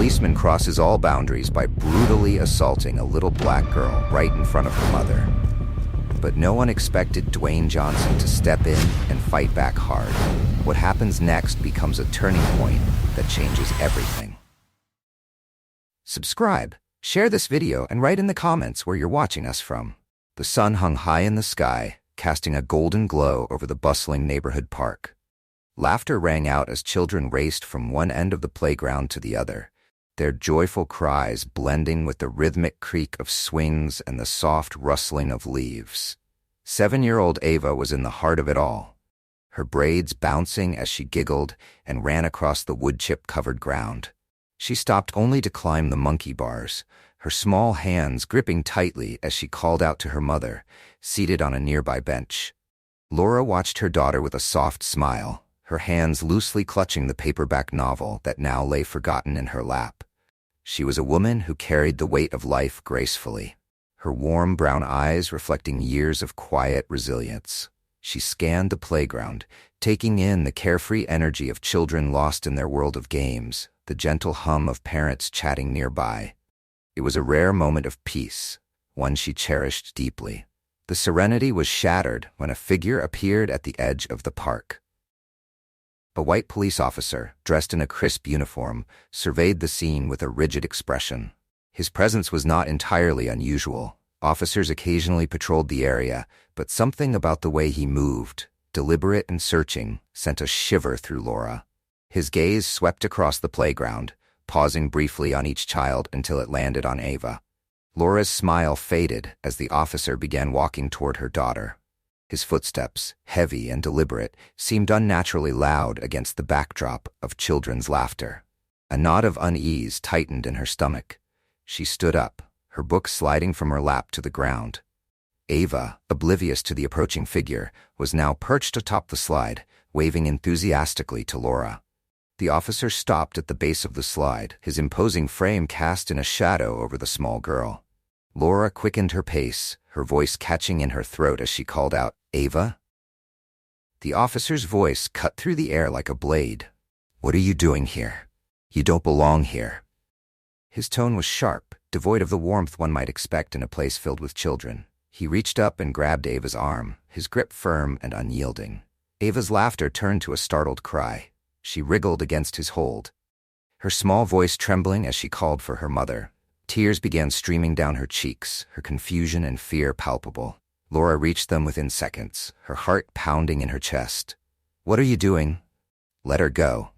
policeman crosses all boundaries by brutally assaulting a little black girl right in front of her mother. But no one expected Dwayne Johnson to step in and fight back hard. What happens next becomes a turning point that changes everything. Subscribe, share this video, and write in the comments where you're watching us from. The sun hung high in the sky, casting a golden glow over the bustling neighborhood park. Laughter rang out as children raced from one end of the playground to the other, their joyful cries blending with the rhythmic creak of swings and the soft rustling of leaves. 7-year-old Ava was in the heart of it all, her braids bouncing as she giggled and ran across the wood-chip-covered ground. She stopped only to climb the monkey bars, her small hands gripping tightly as she called out to her mother, seated on a nearby bench. Laura watched her daughter with a soft smile, her hands loosely clutching the paperback novel that now lay forgotten in her lap. She was a woman who carried the weight of life gracefully, her warm brown eyes reflecting years of quiet resilience. She scanned the playground, taking in the carefree energy of children lost in their world of games, the gentle hum of parents chatting nearby. It was a rare moment of peace, one she cherished deeply. The serenity was shattered when a figure appeared at the edge of the park. A white police officer, dressed in a crisp uniform, surveyed the scene with a rigid expression. His presence was not entirely unusual. Officers occasionally patrolled the area, but something about the way he moved, deliberate and searching, sent a shiver through Laura. His gaze swept across the playground, pausing briefly on each child until it landed on Ava. Laura's smile faded as the officer began walking toward her daughter. His footsteps, heavy and deliberate, seemed unnaturally loud against the backdrop of children's laughter. A knot of unease tightened in her stomach. She stood up, her book sliding from her lap to the ground. Ava, oblivious to the approaching figure, was now perched atop the slide, waving enthusiastically to Laura. The officer stopped at the base of the slide, his imposing frame cast in a shadow over the small girl. Laura quickened her pace, her voice catching in her throat as she called out, "Ava?" The officer's voice cut through the air like a blade. "What are you doing here? You don't belong here." His tone was sharp, devoid of the warmth one might expect in a place filled with children. He reached up and grabbed Ava's arm, his grip firm and unyielding. Ava's laughter turned to a startled cry. She wriggled against his hold, her small voice trembling as she called for her mother. Tears began streaming down her cheeks, her confusion and fear palpable. Laura reached them within seconds, her heart pounding in her chest. "What are you doing?" "Let her go."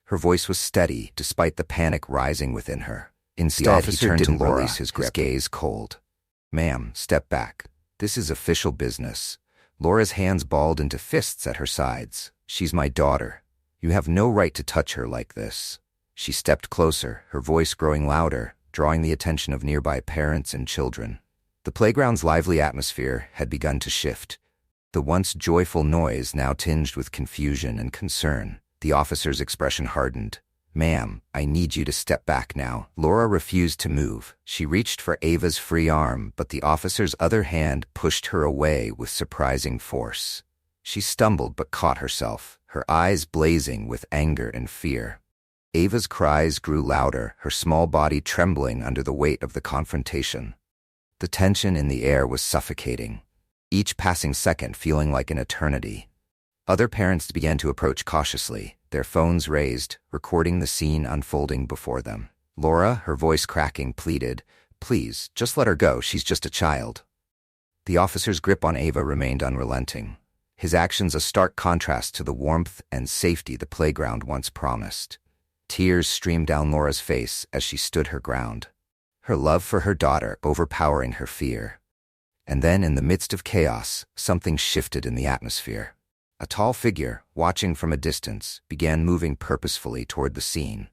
Her voice was steady, despite the panic rising within her. Instead, he turned to Laura, his gaze cold. "Ma'am, step back. This is official business." Laura's hands balled into fists at her sides. "She's my daughter. You have no right to touch her like this." She stepped closer, her voice growing louder, drawing the attention of nearby parents and children. The playground's lively atmosphere had begun to shift. The once joyful noise now tinged with confusion and concern. The officer's expression hardened. "Ma'am, I need you to step back now." Laura refused to move. She reached for Ava's free arm, but the officer's other hand pushed her away with surprising force. She stumbled but caught herself, her eyes blazing with anger and fear. Ava's cries grew louder, her small body trembling under the weight of the confrontation. The tension in the air was suffocating, each passing second feeling like an eternity. Other parents began to approach cautiously, their phones raised, recording the scene unfolding before them. Laura, her voice cracking, pleaded, "Please, just let her go, she's just a child." The officer's grip on Ava remained unrelenting, his actions a stark contrast to the warmth and safety the playground once promised. Tears streamed down Laura's face as she stood her ground, her love for her daughter overpowering her fear. And then, in the midst of chaos, something shifted in the atmosphere. A tall figure, watching from a distance, began moving purposefully toward the scene.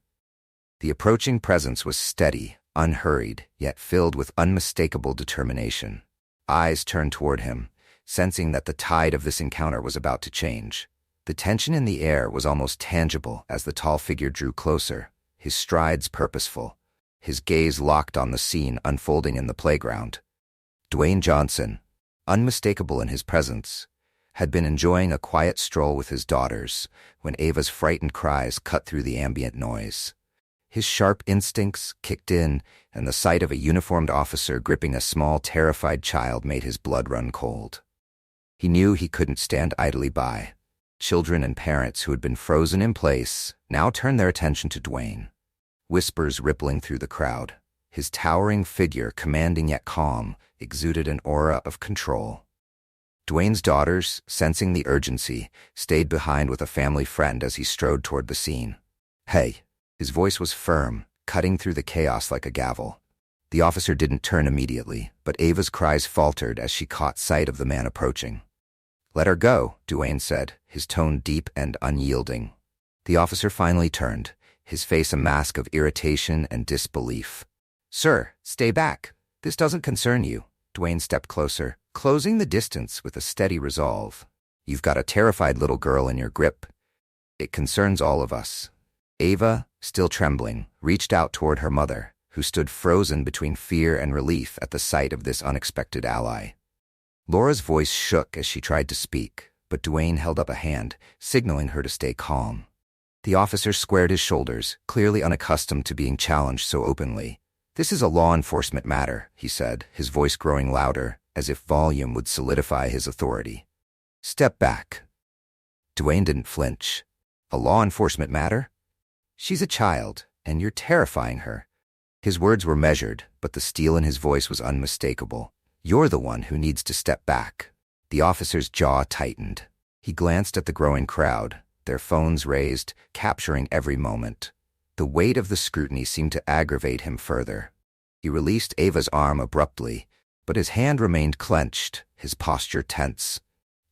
The approaching presence was steady, unhurried, yet filled with unmistakable determination. Eyes turned toward him, sensing that the tide of this encounter was about to change. The tension in the air was almost tangible as the tall figure drew closer, his strides purposeful, his gaze locked on the scene unfolding in the playground. Dwayne Johnson, unmistakable in his presence, had been enjoying a quiet stroll with his daughters when Ava's frightened cries cut through the ambient noise. His sharp instincts kicked in, and the sight of a uniformed officer gripping a small, terrified child made his blood run cold. He knew he couldn't stand idly by. Children and parents who had been frozen in place now turned their attention to Dwayne. Whispers rippling through the crowd. His towering figure, commanding yet calm, exuded an aura of control. Dwayne's daughters, sensing the urgency, stayed behind with a family friend as he strode toward the scene. "Hey." His voice was firm, cutting through the chaos like a gavel. The officer didn't turn immediately, but Ava's cries faltered as she caught sight of the man approaching. "Let her go," Dwayne said, his tone deep and unyielding. The officer finally turned, his face a mask of irritation and disbelief. "Sir, stay back. This doesn't concern you." Dwayne stepped closer, closing the distance with a steady resolve. "You've got a terrified little girl in your grip. It concerns all of us." Ava, still trembling, reached out toward her mother, who stood frozen between fear and relief at the sight of this unexpected ally. Laura's voice shook as she tried to speak, but Dwayne held up a hand, signaling her to stay calm. The officer squared his shoulders, clearly unaccustomed to being challenged so openly. "This is a law enforcement matter," he said, his voice growing louder, as if volume would solidify his authority. "Step back." Dwayne didn't flinch. "A law enforcement matter? She's a child, and you're terrifying her." His words were measured, but the steel in his voice was unmistakable. "You're the one who needs to step back." The officer's jaw tightened. He glanced at the growing crowd, their phones raised, capturing every moment. The weight of the scrutiny seemed to aggravate him further. He released Ava's arm abruptly, but his hand remained clenched, his posture tense.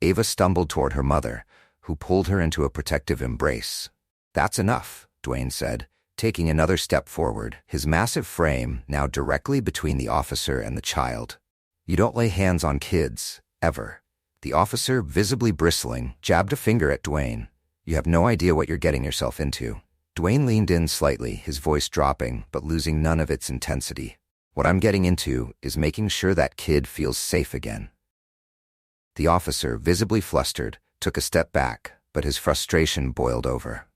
Ava stumbled toward her mother, who pulled her into a protective embrace. "That's enough," Dwayne said, taking another step forward, his massive frame now directly between the officer and the child. "You don't lay hands on kids, ever." The officer, visibly bristling, jabbed a finger at Dwayne. "You have no idea what you're getting yourself into." Dwayne leaned in slightly, his voice dropping, but losing none of its intensity. "What I'm getting into is making sure that kid feels safe again." The officer, visibly flustered, took a step back, but his frustration boiled over.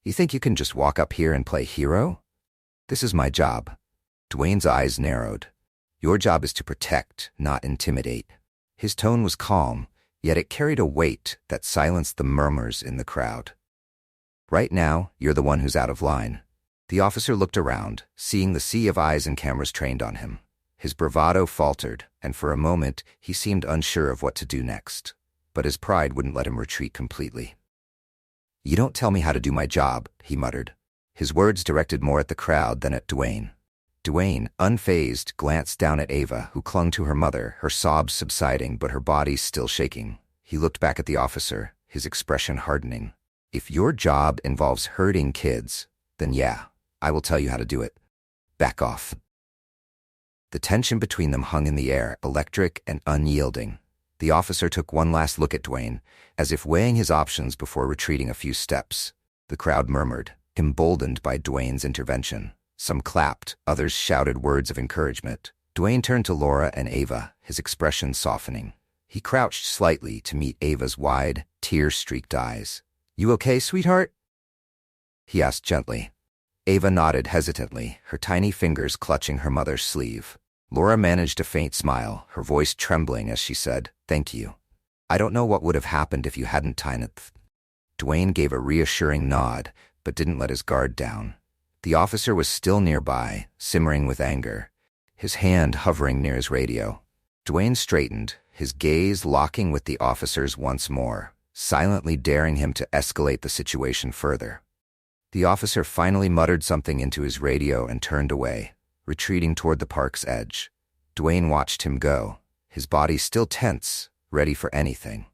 "You think you can just walk up here and play hero? This is my job." Dwayne's eyes narrowed. "Your job is to protect, not intimidate." His tone was calm, yet it carried a weight that silenced the murmurs in the crowd. "Right now, you're the one who's out of line." The officer looked around, seeing the sea of eyes and cameras trained on him. His bravado faltered, and for a moment he seemed unsure of what to do next. But his pride wouldn't let him retreat completely. "You don't tell me how to do my job," he muttered. His words directed more at the crowd than at Dwayne. Dwayne, unfazed, glanced down at Ava, who clung to her mother, her sobs subsiding but her body still shaking. He looked back at the officer, his expression hardening. "If your job involves hurting kids, then yeah, I will tell you how to do it. Back off." The tension between them hung in the air, electric and unyielding. The officer took one last look at Dwayne, as if weighing his options before retreating a few steps. The crowd murmured, emboldened by Dwayne's intervention. Some clapped, others shouted words of encouragement. Dwayne turned to Laura and Ava, his expression softening. He crouched slightly to meet Ava's wide, tear-streaked eyes. "You okay, sweetheart?" he asked gently. Ava nodded hesitantly, her tiny fingers clutching her mother's sleeve. Laura managed a faint smile, her voice trembling as she said, "Thank you. I don't know what would have happened if you hadn't tied it." Dwayne gave a reassuring nod, but didn't let his guard down. The officer was still nearby, simmering with anger, his hand hovering near his radio. Dwayne straightened, his gaze locking with the officer's once more, silently daring him to escalate the situation further. The officer finally muttered something into his radio and turned away, retreating toward the park's edge. Dwayne watched him go, his body still tense, ready for anything.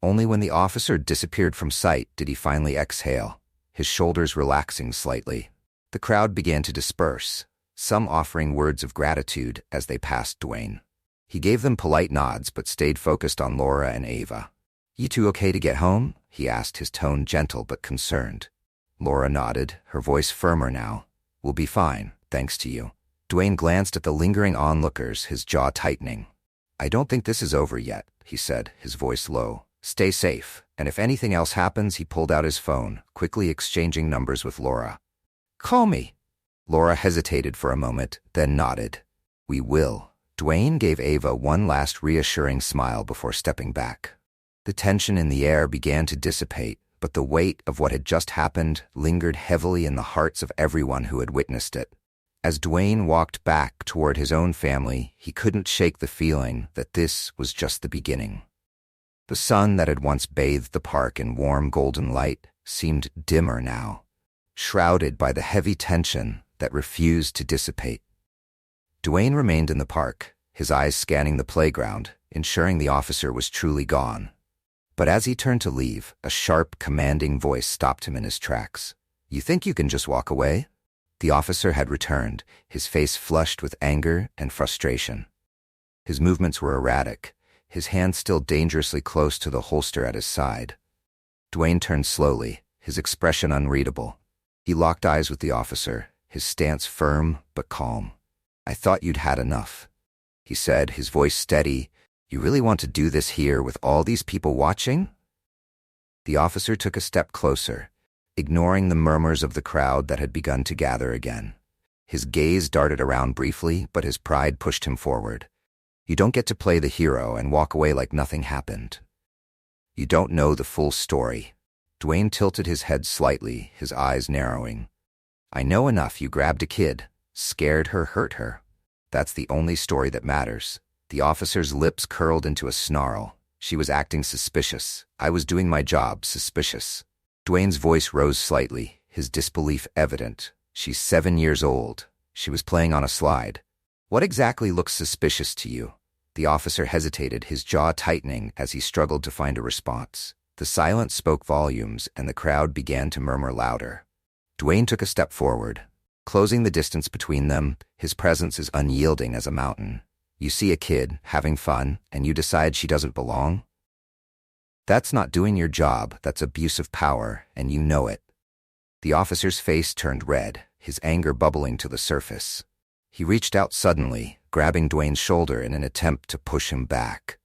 Only when the officer disappeared from sight did he finally exhale, his shoulders relaxing slightly. The crowd began to disperse, some offering words of gratitude as they passed Dwayne. He gave them polite nods but stayed focused on Laura and Ava. "You two okay to get home?" he asked, his tone gentle but concerned. Laura nodded, her voice firmer now. "We'll be fine, thanks to you." Dwayne glanced at the lingering onlookers, his jaw tightening. "I don't think this is over yet," he said, his voice low. "Stay safe, and if anything else happens," he pulled out his phone, quickly exchanging numbers with Laura. "Call me," Laura hesitated for a moment, then nodded. We will. Dwayne gave Ava one last reassuring smile before stepping back. The tension in the air began to dissipate, but the weight of what had just happened lingered heavily in the hearts of everyone who had witnessed it. As Dwayne walked back toward his own family, he couldn't shake the feeling that this was just the beginning. The sun that had once bathed the park in warm golden light seemed dimmer now, shrouded by the heavy tension that refused to dissipate. Dwayne remained in the park, his eyes scanning the playground, ensuring the officer was truly gone. But as he turned to leave, a sharp, commanding voice stopped him in his tracks. You think you can just walk away? The officer had returned, his face flushed with anger and frustration. His movements were erratic, his hand still dangerously close to the holster at his side. Dwayne turned slowly, his expression unreadable. He locked eyes with the officer, his stance firm but calm. I thought you'd had enough, he said, his voice steady. You really want to do this here with all these people watching? The officer took a step closer, ignoring the murmurs of the crowd that had begun to gather again. His gaze darted around briefly, but his pride pushed him forward. You don't get to play the hero and walk away like nothing happened. You don't know the full story. Dwayne tilted his head slightly, his eyes narrowing. I know enough. You grabbed a kid, scared her, hurt her. That's the only story that matters. The officer's lips curled into a snarl. She was acting suspicious. I was doing my job, suspicious. Dwayne's voice rose slightly, his disbelief evident. She's 7 years old. She was playing on a slide. What exactly looks suspicious to you? The officer hesitated, his jaw tightening as he struggled to find a response. The silence spoke volumes, and the crowd began to murmur louder. Dwayne took a step forward. Closing the distance between them, his presence is unyielding as a mountain. You see a kid having fun, and you decide she doesn't belong? That's not doing your job, that's abuse of power, and you know it. The officer's face turned red, his anger bubbling to the surface. He reached out suddenly, grabbing Dwayne's shoulder in an attempt to push him back.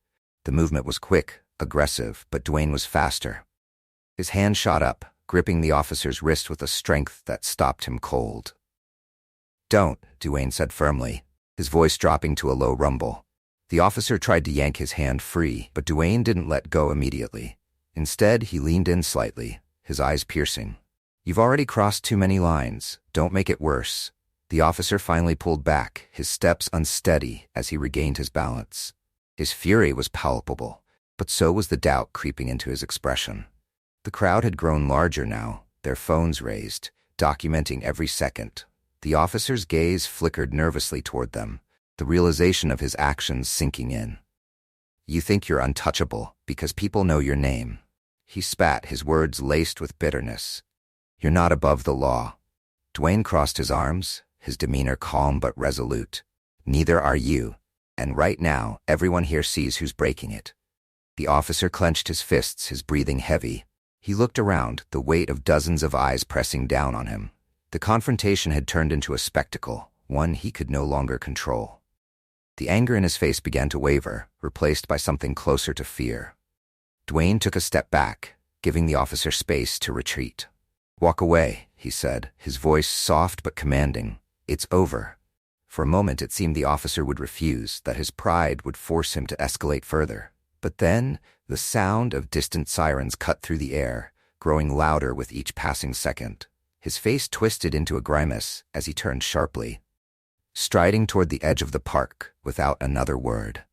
The movement was quick, aggressive, but Dwayne was faster. His hand shot up, gripping the officer's wrist with a strength that stopped him cold. Don't, Dwayne said firmly, his voice dropping to a low rumble. The officer tried to yank his hand free, but Dwayne didn't let go immediately. Instead, he leaned in slightly, his eyes piercing. You've already crossed too many lines. Don't make it worse. The officer finally pulled back, his steps unsteady as he regained his balance. His fury was palpable, but so was the doubt creeping into his expression. The crowd had grown larger now, their phones raised, documenting every second. The officer's gaze flickered nervously toward them, the realization of his actions sinking in. You think you're untouchable because people know your name. He spat, his words laced with bitterness. You're not above the law. Dwayne crossed his arms, his demeanor calm but resolute. Neither are you, and right now everyone here sees who's breaking it. The officer clenched his fists, his breathing heavy. He looked around, the weight of dozens of eyes pressing down on him. The confrontation had turned into a spectacle, one he could no longer control. The anger in his face began to waver, replaced by something closer to fear. Dwayne took a step back, giving the officer space to retreat. Walk away, he said, his voice soft but commanding. It's over. For a moment it seemed the officer would refuse, that his pride would force him to escalate further. But then, the sound of distant sirens cut through the air, growing louder with each passing second. His face twisted into a grimace as he turned sharply, striding toward the edge of the park without another word.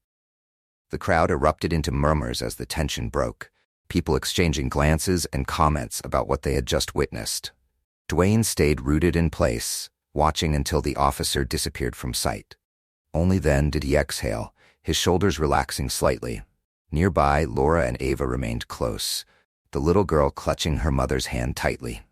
The crowd erupted into murmurs as the tension broke, people exchanging glances and comments about what they had just witnessed. Dwayne stayed rooted in place, watching until the officer disappeared from sight. Only then did he exhale, his shoulders relaxing slightly. Nearby, Laura and Ava remained close, the little girl clutching her mother's hand tightly.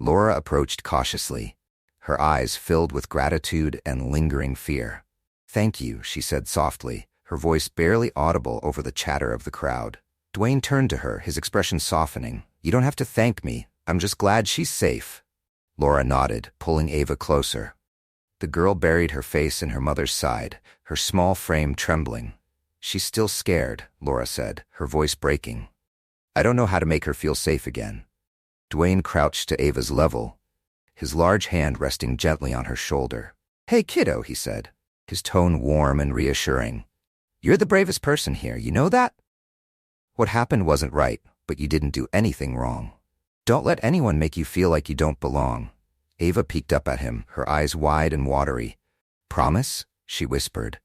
Laura approached cautiously, her eyes filled with gratitude and lingering fear. Thank you, she said softly, her voice barely audible over the chatter of the crowd. Dwayne turned to her, his expression softening. You don't have to thank me. I'm just glad she's safe. Laura nodded, pulling Ava closer. The girl buried her face in her mother's side, her small frame trembling. She's still scared, Laura said, her voice breaking. I don't know how to make her feel safe again. Dwayne crouched to Ava's level, his large hand resting gently on her shoulder. "Hey, kiddo," he said, his tone warm and reassuring. "You're the bravest person here, you know that? What happened wasn't right, but you didn't do anything wrong. Don't let anyone make you feel like you don't belong." Ava peeked up at him, her eyes wide and watery. "Promise?" she whispered.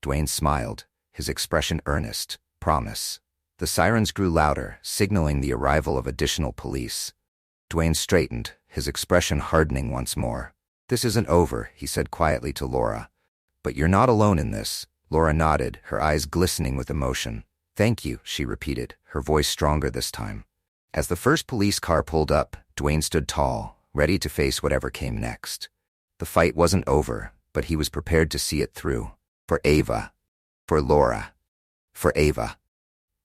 Dwayne smiled, his expression earnest. "Promise." The sirens grew louder, signaling the arrival of additional police. Dwayne straightened, his expression hardening once more. "This isn't over," he said quietly to Laura. "But you're not alone in this." Laura nodded, her eyes glistening with emotion. "Thank you," she repeated, her voice stronger this time. As the first police car pulled up, Dwayne stood tall, ready to face whatever came next. The fight wasn't over, but he was prepared to see it through. For Ava. For Laura. For Ava.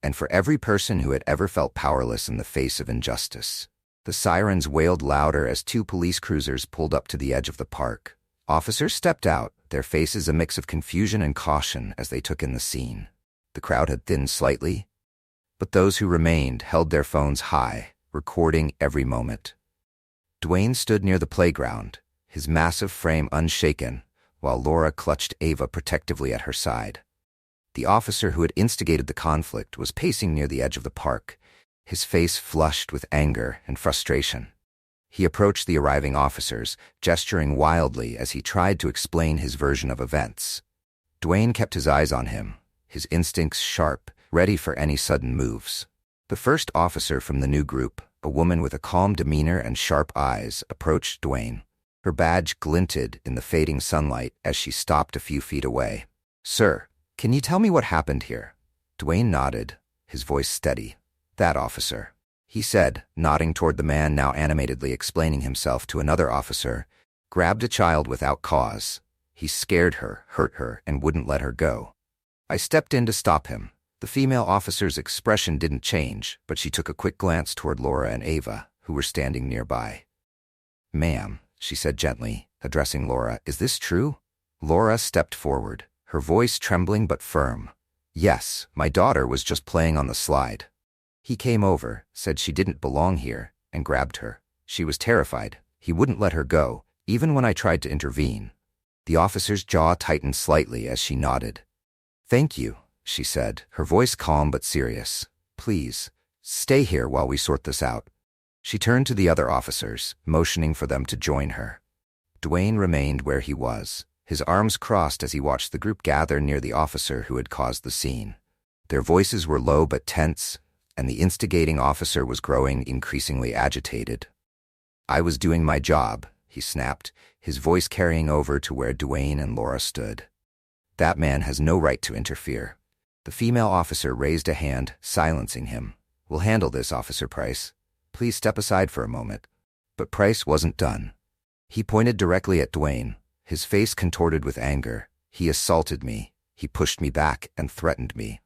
And for every person who had ever felt powerless in the face of injustice. The sirens wailed louder as two police cruisers pulled up to the edge of the park. Officers stepped out, their faces a mix of confusion and caution as they took in the scene. The crowd had thinned slightly, but those who remained held their phones high, recording every moment. Dwayne stood near the playground, his massive frame unshaken, while Laura clutched Ava protectively at her side. The officer who had instigated the conflict was pacing near the edge of the park, his face flushed with anger and frustration. He approached the arriving officers, gesturing wildly as he tried to explain his version of events. Dwayne kept his eyes on him, his instincts sharp, ready for any sudden moves. The first officer from the new group, a woman with a calm demeanor and sharp eyes, approached Dwayne. Her badge glinted in the fading sunlight as she stopped a few feet away. "Sir, can you tell me what happened here?" Dwayne nodded, his voice steady. "That officer," he said, nodding toward the man now animatedly explaining himself to another officer, "grabbed a child without cause. He scared her, hurt her, and wouldn't let her go. I stepped in to stop him." The female officer's expression didn't change, but she took a quick glance toward Laura and Ava, who were standing nearby. "Ma'am," she said gently, addressing Laura, "is this true?" Laura stepped forward, her voice trembling but firm. "Yes, my daughter was just playing on the slide. He came over, said she didn't belong here, and grabbed her. She was terrified. He wouldn't let her go, even when I tried to intervene." The officer's jaw tightened slightly as she nodded. "Thank you," she said, her voice calm but serious. "Please, stay here while we sort this out." She turned to the other officers, motioning for them to join her. Dwayne remained where he was, his arms crossed as he watched the group gather near the officer who had caused the scene. Their voices were low but tense, and the instigating officer was growing increasingly agitated. "I was doing my job," he snapped, his voice carrying over to where Dwayne and Laura stood. "That man has no right to interfere." The female officer raised a hand, silencing him. "We'll handle this, Officer Price. Please step aside for a moment." But Price wasn't done. He pointed directly at Dwayne, his face contorted with anger. "He assaulted me. He pushed me back and threatened me."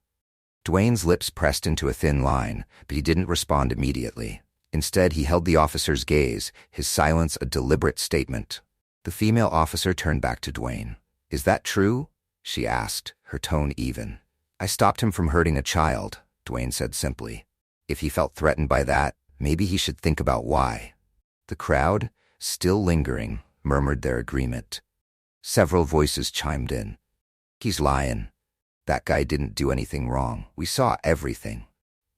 Dwayne's lips pressed into a thin line, but he didn't respond immediately. Instead, he held the officer's gaze, his silence a deliberate statement. The female officer turned back to Dwayne. "Is that true?" she asked, her tone even. "I stopped him from hurting a child," Dwayne said simply. "If he felt threatened by that, maybe he should think about why." The crowd, still lingering, murmured their agreement. Several voices chimed in. "He's lying. That guy didn't do anything wrong. We saw everything."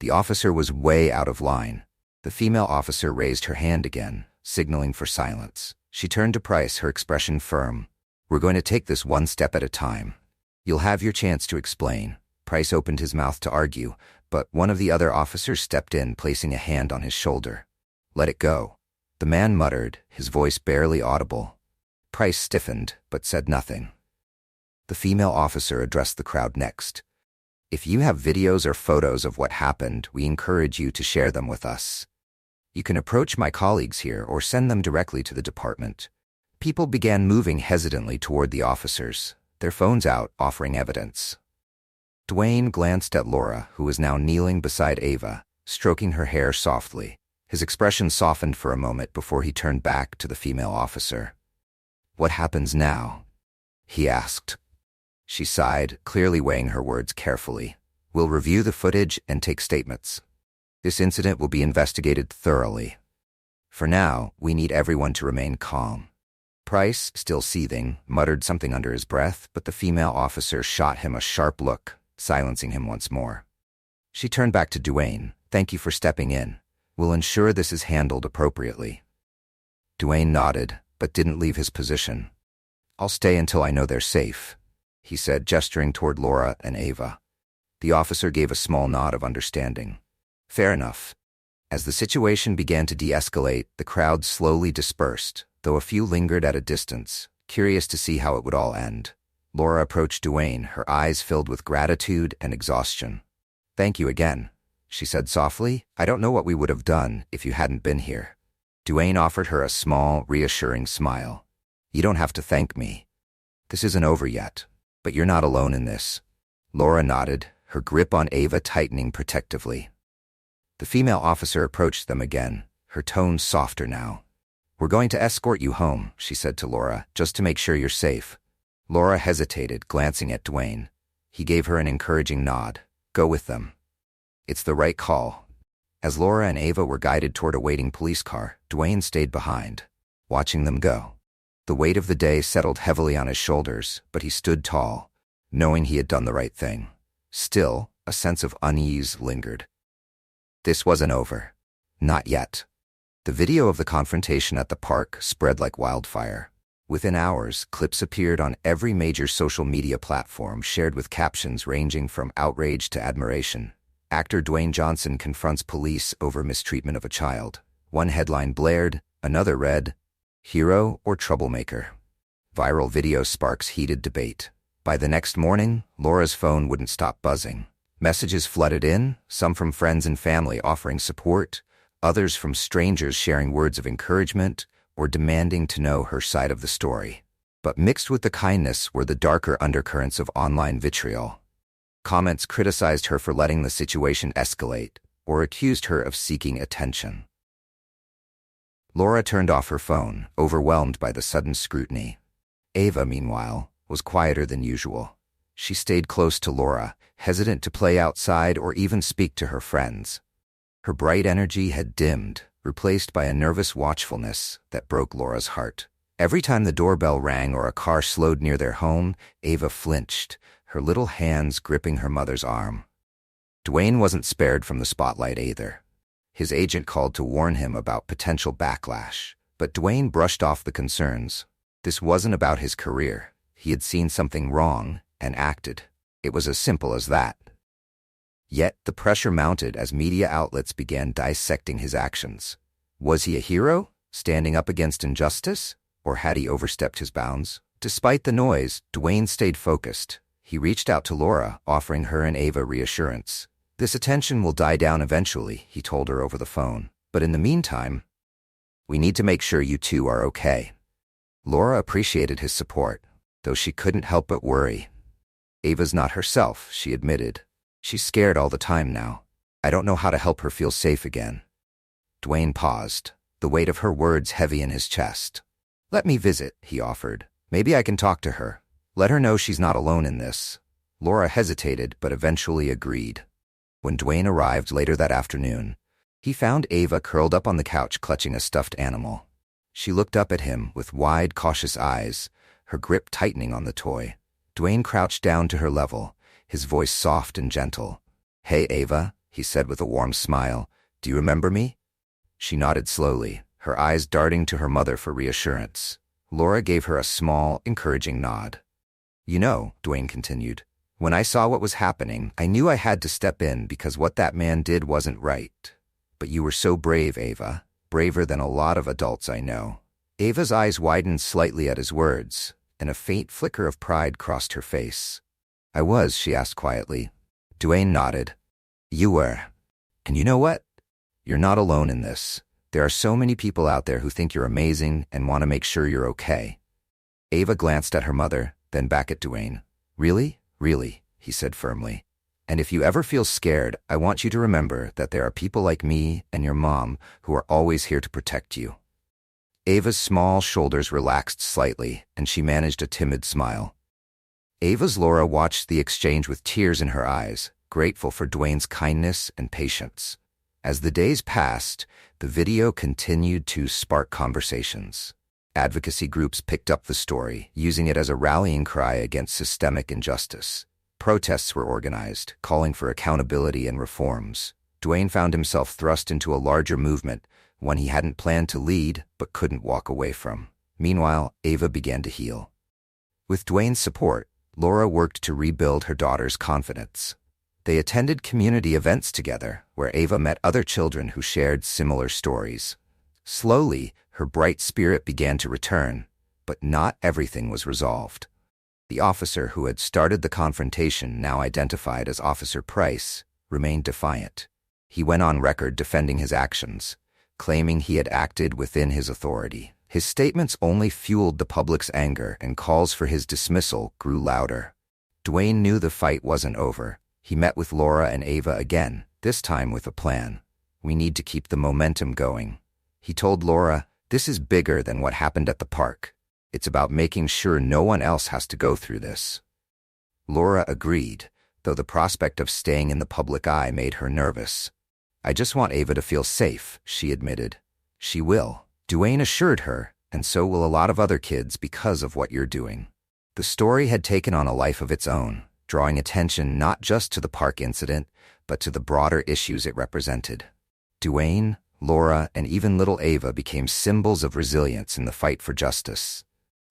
The officer was way out of line. The female officer raised her hand again, signaling for silence. She turned to Price, her expression firm. "We're going to take this one step at a time. You'll have your chance to explain." Price opened his mouth to argue, but one of the other officers stepped in, placing a hand on his shoulder. "Let it go." The man muttered, his voice barely audible. Price stiffened, but said nothing. The female officer addressed the crowd next. "If you have videos or photos of what happened, we encourage you to share them with us. You can approach my colleagues here or send them directly to the department." People began moving hesitantly toward the officers, their phones out, offering evidence. Dwayne glanced at Laura, who was now kneeling beside Ava, stroking her hair softly. His expression softened for a moment before he turned back to the female officer. "What happens now?" he asked. She sighed, clearly weighing her words carefully. "We'll review the footage and take statements. This incident will be investigated thoroughly." For now, we need everyone to remain calm. Price, still seething, muttered something under his breath, but the female officer shot him a sharp look, silencing him once more. She turned back to Dwayne. Thank you for stepping in. We'll ensure this is handled appropriately. Dwayne nodded, but didn't leave his position. I'll stay until I know they're safe, he said, gesturing toward Laura and Ava. The officer gave a small nod of understanding. Fair enough. As the situation began to de-escalate, the crowd slowly dispersed, though a few lingered at a distance, curious to see how it would all end. Laura approached Dwayne, her eyes filled with gratitude and exhaustion. Thank you again, she said softly. I don't know what we would have done if you hadn't been here. Dwayne offered her a small, reassuring smile. You don't have to thank me. This isn't over yet, but you're not alone in this. Laura nodded, her grip on Ava tightening protectively. The female officer approached them again, her tone softer now. We're going to escort you home, she said to Laura, just to make sure you're safe. Laura hesitated, glancing at Dwayne. He gave her an encouraging nod. Go with them. It's the right call. As Laura and Ava were guided toward a waiting police car, Dwayne stayed behind, watching them go. The weight of the day settled heavily on his shoulders, but he stood tall, knowing he had done the right thing. Still, a sense of unease lingered. This wasn't over. Not yet. The video of the confrontation at the park spread like wildfire. Within hours, clips appeared on every major social media platform, shared with captions ranging from outrage to admiration. Actor Dwayne Johnson confronts police over mistreatment of a child. One headline blared, another read, Hero or Troublemaker? Viral video sparks heated debate. By the next morning, Laura's phone wouldn't stop buzzing. Messages flooded in, some from friends and family offering support, others from strangers sharing words of encouragement or demanding to know her side of the story. But mixed with the kindness were the darker undercurrents of online vitriol. Comments criticized her for letting the situation escalate or accused her of seeking attention. Laura turned off her phone, overwhelmed by the sudden scrutiny. Ava, meanwhile, was quieter than usual. She stayed close to Laura, hesitant to play outside or even speak to her friends. Her bright energy had dimmed, replaced by a nervous watchfulness that broke Laura's heart. Every time the doorbell rang or a car slowed near their home, Ava flinched, her little hands gripping her mother's arm. Dwayne wasn't spared from the spotlight either. His agent called to warn him about potential backlash, but Dwayne brushed off the concerns. This wasn't about his career. He had seen something wrong and acted. It was as simple as that. Yet the pressure mounted as media outlets began dissecting his actions. Was he a hero, standing up against injustice, or had he overstepped his bounds? Despite the noise, Dwayne stayed focused. He reached out to Laura, offering her and Ava reassurance. This attention will die down eventually, he told her over the phone. But in the meantime, we need to make sure you two are okay. Laura appreciated his support, though she couldn't help but worry. Ava's not herself, she admitted. She's scared all the time now. I don't know how to help her feel safe again. Dwayne paused, the weight of her words heavy in his chest. Let me visit, he offered. Maybe I can talk to her. Let her know she's not alone in this. Laura hesitated, but eventually agreed. When Dwayne arrived later that afternoon, he found Ava curled up on the couch clutching a stuffed animal. She looked up at him with wide, cautious eyes, her grip tightening on the toy. Dwayne crouched down to her level, his voice soft and gentle. Hey, Ava, he said with a warm smile. Do you remember me? She nodded slowly, her eyes darting to her mother for reassurance. Laura gave her a small, encouraging nod. You know, Dwayne continued, when I saw what was happening, I knew I had to step in because what that man did wasn't right. But you were so brave, Ava, braver than a lot of adults I know. Ava's eyes widened slightly at his words, and a faint flicker of pride crossed her face. I was, she asked quietly. Dwayne nodded. You were. And you know what? You're not alone in this. There are so many people out there who think you're amazing and want to make sure you're okay. Ava glanced at her mother, then back at Dwayne. Really? Really, he said firmly. And if you ever feel scared, I want you to remember that there are people like me and your mom who are always here to protect you. Ava's small shoulders relaxed slightly, and she managed a timid smile. Ava's Laura watched the exchange with tears in her eyes, grateful for Dwayne's kindness and patience. As the days passed, the video continued to spark conversations. Advocacy groups picked up the story, using it as a rallying cry against systemic injustice. Protests were organized, calling for accountability and reforms. Dwayne found himself thrust into a larger movement, one he hadn't planned to lead but couldn't walk away from. Meanwhile, Ava began to heal. With Dwayne's support, Laura worked to rebuild her daughter's confidence. They attended community events together, where Ava met other children who shared similar stories. Slowly, her bright spirit began to return, but not everything was resolved. The officer who had started the confrontation, now identified as Officer Price, remained defiant. He went on record defending his actions, claiming he had acted within his authority. His statements only fueled the public's anger, and calls for his dismissal grew louder. Dwayne knew the fight wasn't over. He met with Laura and Ava again, this time with a plan. "We need to keep the momentum going." He told Laura, "This is bigger than what happened at the park. It's about making sure no one else has to go through this." Laura agreed, though the prospect of staying in the public eye made her nervous. "I just want Ava to feel safe," she admitted. "She will," Dwayne assured her, "and so will a lot of other kids because of what you're doing." The story had taken on a life of its own, drawing attention not just to the park incident, but to the broader issues it represented. Dwayne, Laura, and even little Ava became symbols of resilience in the fight for justice.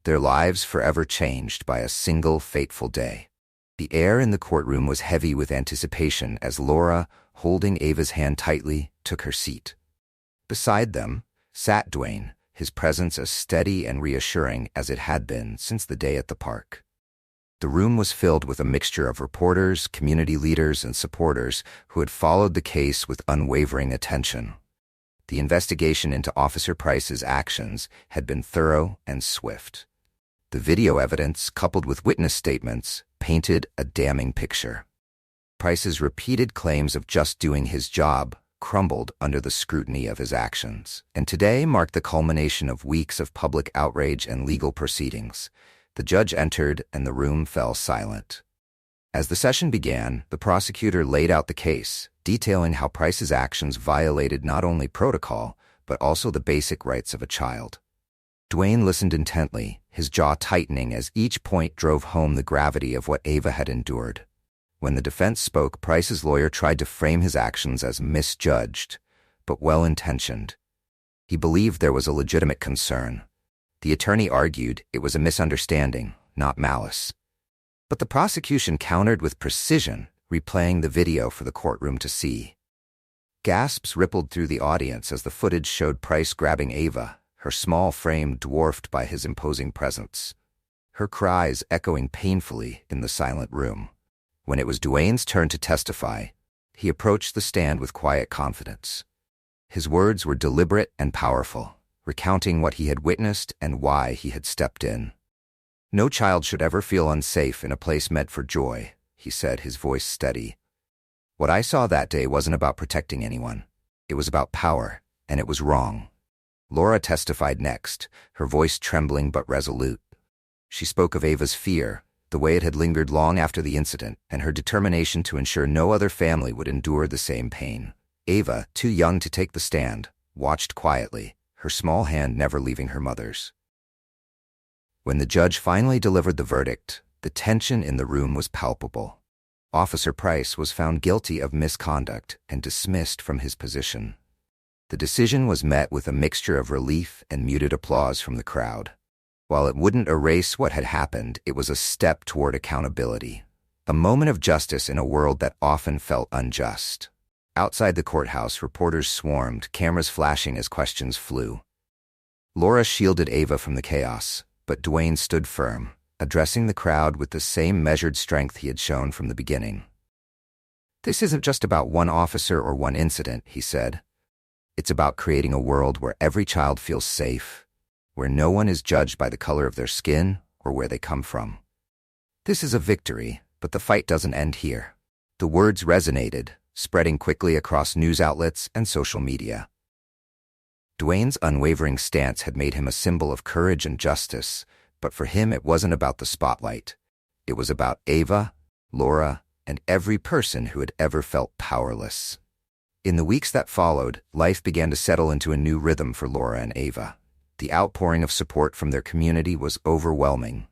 Their lives forever changed by a single fateful day. The air in the courtroom was heavy with anticipation as Laura, holding Ava's hand tightly, took her seat. Beside them sat Dwayne, his presence as steady and reassuring as it had been since the day at the park. The room was filled with a mixture of reporters, community leaders, and supporters who had followed the case with unwavering attention. The investigation into Officer Price's actions had been thorough and swift. The video evidence, coupled with witness statements, painted a damning picture. Price's repeated claims of just doing his job crumbled under the scrutiny of his actions, and today marked the culmination of weeks of public outrage and legal proceedings. The judge entered, and the room fell silent. As the session began, the prosecutor laid out the case, detailing how Price's actions violated not only protocol, but also the basic rights of a child. Dwayne listened intently, his jaw tightening as each point drove home the gravity of what Ava had endured. When the defense spoke, Price's lawyer tried to frame his actions as misjudged, but well-intentioned. He believed there was a legitimate concern. The attorney argued it was a misunderstanding, not malice. But the prosecution countered with precision, replaying the video for the courtroom to see. Gasps rippled through the audience as the footage showed Price grabbing Ava, her small frame dwarfed by his imposing presence. Her cries echoing painfully in the silent room. When it was Dwayne's turn to testify, he approached the stand with quiet confidence. His words were deliberate and powerful, recounting what he had witnessed and why he had stepped in. "No child should ever feel unsafe in a place meant for joy," he said, his voice steady. "What I saw that day wasn't about protecting anyone. It was about power, and it was wrong." Laura testified next, her voice trembling but resolute. She spoke of Ava's fear, the way it had lingered long after the incident, and her determination to ensure no other family would endure the same pain. Ava, too young to take the stand, watched quietly, her small hand never leaving her mother's. When the judge finally delivered the verdict, the tension in the room was palpable. Officer Price was found guilty of misconduct and dismissed from his position. The decision was met with a mixture of relief and muted applause from the crowd. While it wouldn't erase what had happened, it was a step toward accountability, a moment of justice in a world that often felt unjust. Outside the courthouse, reporters swarmed, cameras flashing as questions flew. Laura shielded Ava from the chaos, but Dwayne stood firm, addressing the crowd with the same measured strength he had shown from the beginning. "This isn't just about one officer or one incident," he said. "It's about creating a world where every child feels safe, where no one is judged by the color of their skin or where they come from. This is a victory, but the fight doesn't end here." The words resonated, spreading quickly across news outlets and social media. Dwayne's unwavering stance had made him a symbol of courage and justice, but for him it wasn't about the spotlight. It was about Ava, Laura, and every person who had ever felt powerless. In the weeks that followed, life began to settle into a new rhythm for Laura and Ava. The outpouring of support from their community was overwhelming.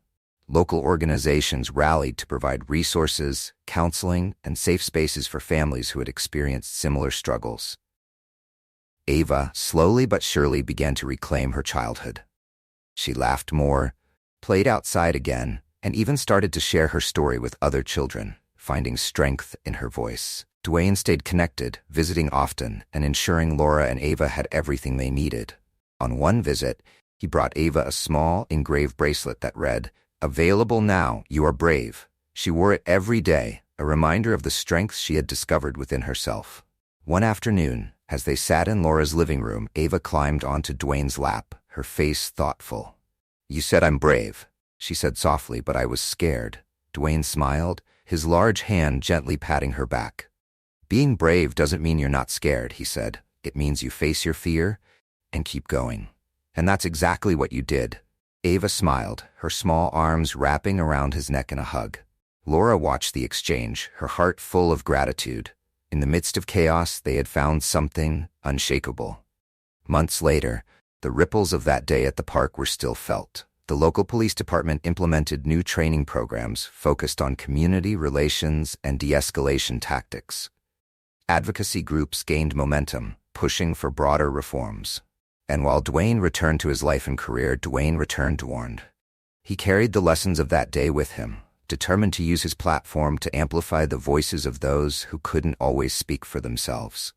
Local organizations rallied to provide resources, counseling, and safe spaces for families who had experienced similar struggles. Ava slowly but surely began to reclaim her childhood. She laughed more, played outside again, and even started to share her story with other children, finding strength in her voice. Dwayne stayed connected, visiting often, and ensuring Laura and Ava had everything they needed. On one visit, he brought Ava a small, engraved bracelet that read, "Available now, you are brave." She wore it every day, a reminder of the strength she had discovered within herself. One afternoon, as they sat in Laura's living room, Ava climbed onto Dwayne's lap, her face thoughtful. "You said I'm brave," she said softly, "but I was scared." Dwayne smiled, his large hand gently patting her back. "Being brave doesn't mean you're not scared," he said. "It means you face your fear and keep going." And that's exactly what you did. Ava smiled, her small arms wrapping around his neck in a hug. Laura watched the exchange, her heart full of gratitude. In the midst of chaos, they had found something unshakable. Months later, the ripples of that day at the park were still felt. The local police department implemented new training programs focused on community relations and de-escalation tactics. Advocacy groups gained momentum, pushing for broader reforms. And while Dwayne returned to his life and career, Dwayne returned warned. He carried the lessons of that day with him, determined to use his platform to amplify the voices of those who couldn't always speak for themselves.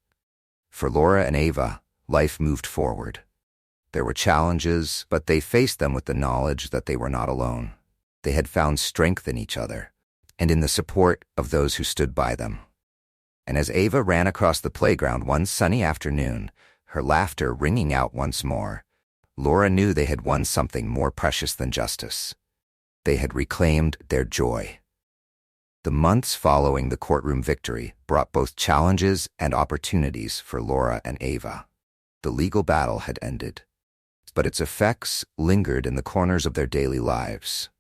For Laura and Ava, life moved forward. There were challenges, but they faced them with the knowledge that they were not alone. They had found strength in each other, and in the support of those who stood by them. And as Ava ran across the playground one sunny afternoon, her laughter ringing out once more, Laura knew they had won something more precious than justice. They had reclaimed their joy. The months following the courtroom victory brought both challenges and opportunities for Laura and Ava. The legal battle had ended, but its effects lingered in the corners of their daily lives.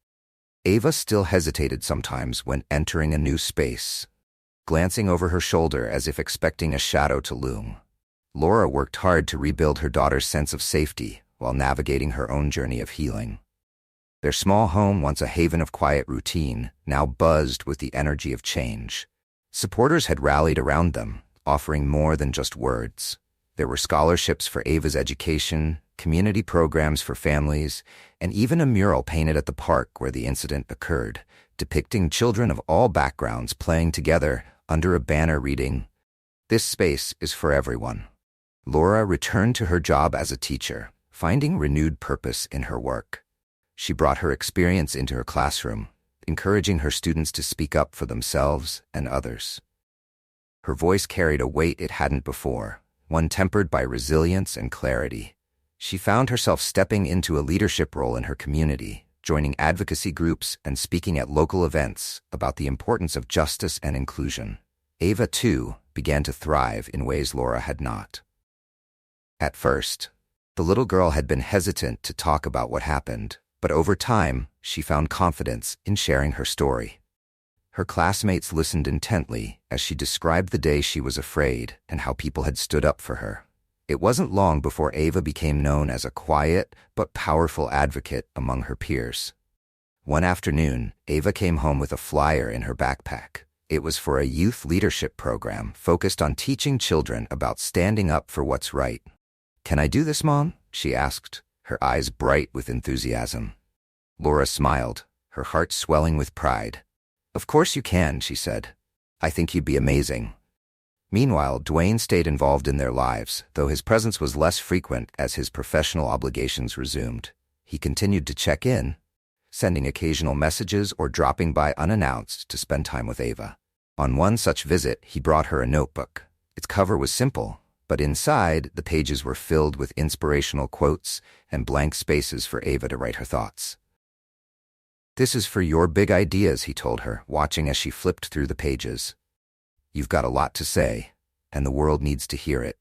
Ava still hesitated sometimes when entering a new space, glancing over her shoulder as if expecting a shadow to loom. Laura worked hard to rebuild her daughter's sense of safety while navigating her own journey of healing. Their small home, once a haven of quiet routine, now buzzed with the energy of change. Supporters had rallied around them, offering more than just words. There were scholarships for Ava's education, community programs for families, and even a mural painted at the park where the incident occurred, depicting children of all backgrounds playing together under a banner reading, "This space is for everyone." Laura returned to her job as a teacher, finding renewed purpose in her work. She brought her experience into her classroom, encouraging her students to speak up for themselves and others. Her voice carried a weight it hadn't before, one tempered by resilience and clarity. She found herself stepping into a leadership role in her community, joining advocacy groups and speaking at local events about the importance of justice and inclusion. Ava, too, began to thrive in ways Laura had not. At first, the little girl had been hesitant to talk about what happened, but over time, she found confidence in sharing her story. Her classmates listened intently as she described the day she was afraid and how people had stood up for her. It wasn't long before Ava became known as a quiet but powerful advocate among her peers. One afternoon, Ava came home with a flyer in her backpack. It was for a youth leadership program focused on teaching children about standing up for what's right. "Can I do this, Mom?" she asked, her eyes bright with enthusiasm. Laura smiled, her heart swelling with pride. "Of course you can," she said. "I think you'd be amazing." Meanwhile, Dwayne stayed involved in their lives, though his presence was less frequent as his professional obligations resumed. He continued to check in, sending occasional messages or dropping by unannounced to spend time with Ava. On one such visit, he brought her a notebook. Its cover was simple, but inside, the pages were filled with inspirational quotes and blank spaces for Ava to write her thoughts. "This is for your big ideas," he told her, watching as she flipped through the pages. "You've got a lot to say, and the world needs to hear it."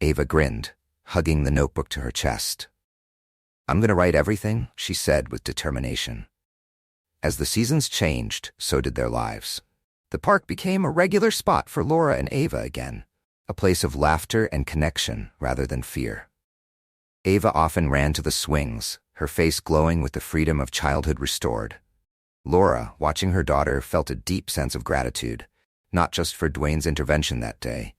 Ava grinned, hugging the notebook to her chest. "I'm going to write everything," she said with determination. As the seasons changed, so did their lives. The park became a regular spot for Laura and Ava again, a place of laughter and connection rather than fear. Ava often ran to the swings, her face glowing with the freedom of childhood restored. Laura, watching her daughter, felt a deep sense of gratitude, not just for Dwayne's intervention that day,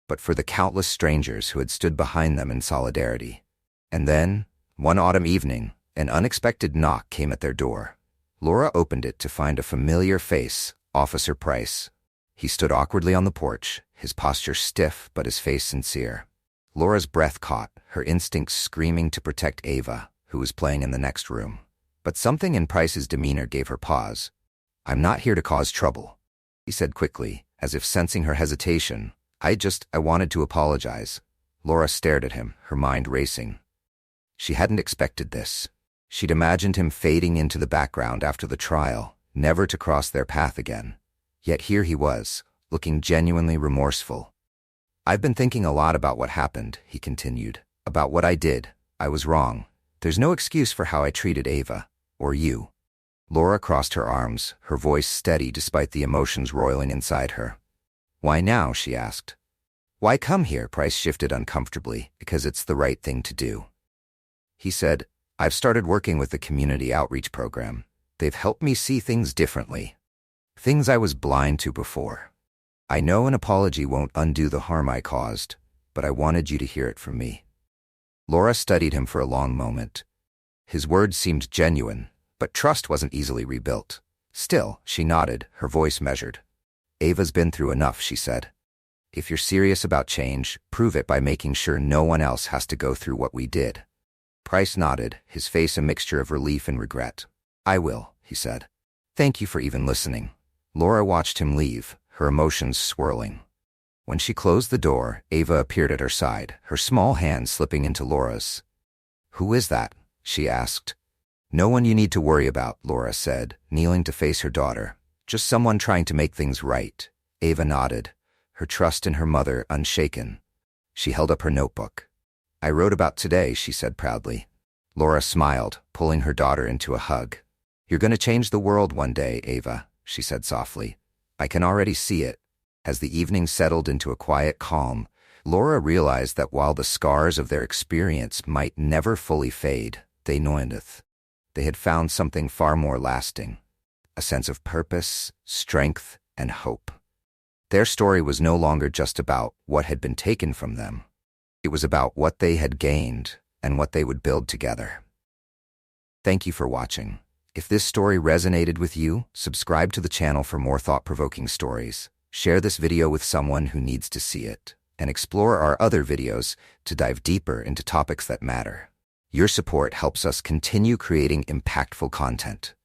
but for the countless strangers who had stood behind them in solidarity. And then, one autumn evening, an unexpected knock came at their door. Laura opened it to find a familiar face, Officer Price. He stood awkwardly on the porch, his posture stiff but his face sincere. Laura's breath caught, her instincts screaming to protect Ava, who was playing in the next room. But something in Price's demeanor gave her pause. "I'm not here to cause trouble," he said quickly, as if sensing her hesitation. I wanted to apologize." Laura stared at him, her mind racing. She hadn't expected this. She'd imagined him fading into the background after the trial, never to cross their path again. Yet here he was, looking genuinely remorseful. "I've been thinking a lot about what happened," he continued. "About what I did. I was wrong. There's no excuse for how I treated Ava. Or you." Laura crossed her arms, her voice steady despite the emotions roiling inside her. "Why now?" she asked. "Why come here?" Price shifted uncomfortably. "Because it's the right thing to do." He said, "I've started working with the community outreach program. They've helped me see things differently. Things I was blind to before. I know an apology won't undo the harm I caused, but I wanted you to hear it from me." Laura studied him for a long moment. His words seemed genuine, but trust wasn't easily rebuilt. Still, she nodded, her voice measured. "Ava's been through enough," she said. "If you're serious about change, prove it by making sure no one else has to go through what we did." Price nodded, his face a mixture of relief and regret. "I will," he said. "Thank you for even listening." Laura watched him leave, her emotions swirling. When she closed the door, Ava appeared at her side, her small hand slipping into Laura's. "Who is that?" she asked. "No one you need to worry about," Laura said, kneeling to face her daughter. "Just someone trying to make things right." Ava nodded, her trust in her mother unshaken. She held up her notebook. "I wrote about today," she said proudly. Laura smiled, pulling her daughter into a hug. "You're going to change the world one day, Ava," she said softly. "I can already see it." As the evening settled into a quiet calm, Laura realized that while the scars of their experience might never fully fade, they had found something far more lasting. A sense of purpose, strength, and hope. Their story was no longer just about what had been taken from them. It was about what they had gained and what they would build together. Thank you for watching. If this story resonated with you, subscribe to the channel for more thought-provoking stories. Share this video with someone who needs to see it, and explore our other videos to dive deeper into topics that matter. Your support helps us continue creating impactful content.